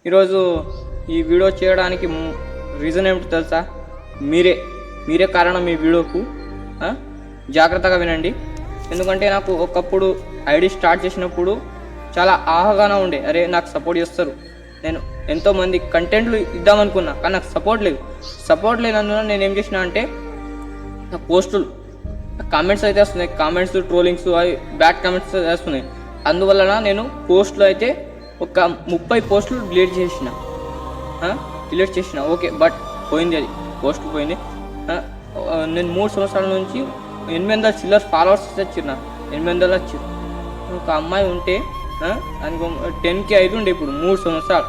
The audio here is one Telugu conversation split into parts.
ఈరోజు ఈ వీడియో చేయడానికి రీజన్ ఏమిటో తెలుసా? మీరే కారణం ఈ వీడియోకు. జాగ్రత్తగా వినండి. ఎందుకంటే నాకు ఒకప్పుడు ఐడి స్టార్ట్ చేసినప్పుడు చాలా ఆహగానే ఉండే, అరే నాకు సపోర్ట్ చేస్తారు, నేను ఎంతోమంది కంటెంట్లు ఇద్దామనుకున్నా, కానీ నాకు సపోర్ట్ లేనందున నేను ఏం చేసిన అంటే నా పోస్టులు కామెంట్స్ అయితే వస్తున్నాయి, కామెంట్స్ ట్రోలింగ్స్ అవి బ్యాడ్ కామెంట్స్ వస్తున్నాయి. అందువలన నేను పోస్టులు అయితే ఒక 30 పోస్టులు డిలీట్ చేసిన. ఓకే, బట్ పోయింది, అది పోస్ట్ పోయింది. నేను 3 సంవత్సరాల నుంచి 800 చిల్లర ఫాలోవర్స్ వచ్చిన 800 వచ్చారు. ఒక అమ్మాయి ఉంటే అనుకో 10K అయితే ఉండే, ఇప్పుడు 3 సంవత్సరాలు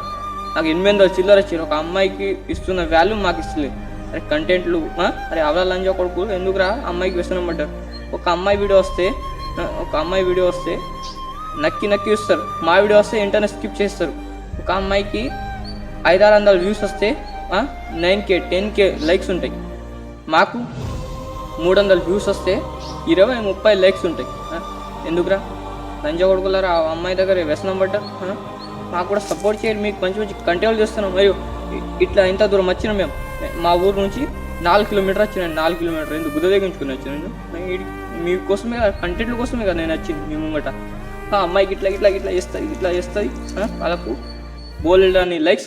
నాకు 800 చిల్లర వచ్చారు. ఒక అమ్మాయికి ఇస్తున్న వాల్యూ మాకు ఇస్తలేదు. అరే కంటెంట్లు అరే అవలా లంజా కొడుకు ఎందుకురా అమ్మాయికి వ్యసనం పడ్డారు. ఒక అమ్మాయి వీడియో వస్తే నక్కి ఇస్తారు, మా వీడియో వస్తే వెంటనే స్కిప్ చేస్తారు. ఒక అమ్మాయికి 500-600 వ్యూస్ వస్తే 9K 10K లైక్స్ ఉంటాయి. మాకు 300 వ్యూస్ వస్తే 20-30 లైక్స్ ఉంటాయి. ఎందుకురా లంజా కొడుకులారా ఆ అమ్మాయి దగ్గర వ్యసనం పడ్డారు. మాకు కూడా సపోర్ట్ చేయండి, మీకు మంచి కంటెంట్లు చేస్తున్నాం. మరియు ఇట్లా ఇంత దూరం వచ్చిన మేము మా ఊరు నుంచి 4 కిలోమీటర్ వచ్చినాను. 4 కిలోమీటర్ ఎందుకు గుద్ద తెగించుకుని వచ్చినాను. మీకోసమే కంటెంట్ల కోసమే కదా నేను వచ్చింది మీ ముంగట. అమ్మాయికి ఇట్లా చేస్తుంది వాళ్ళకు బోల్డ్ అని లైక్స్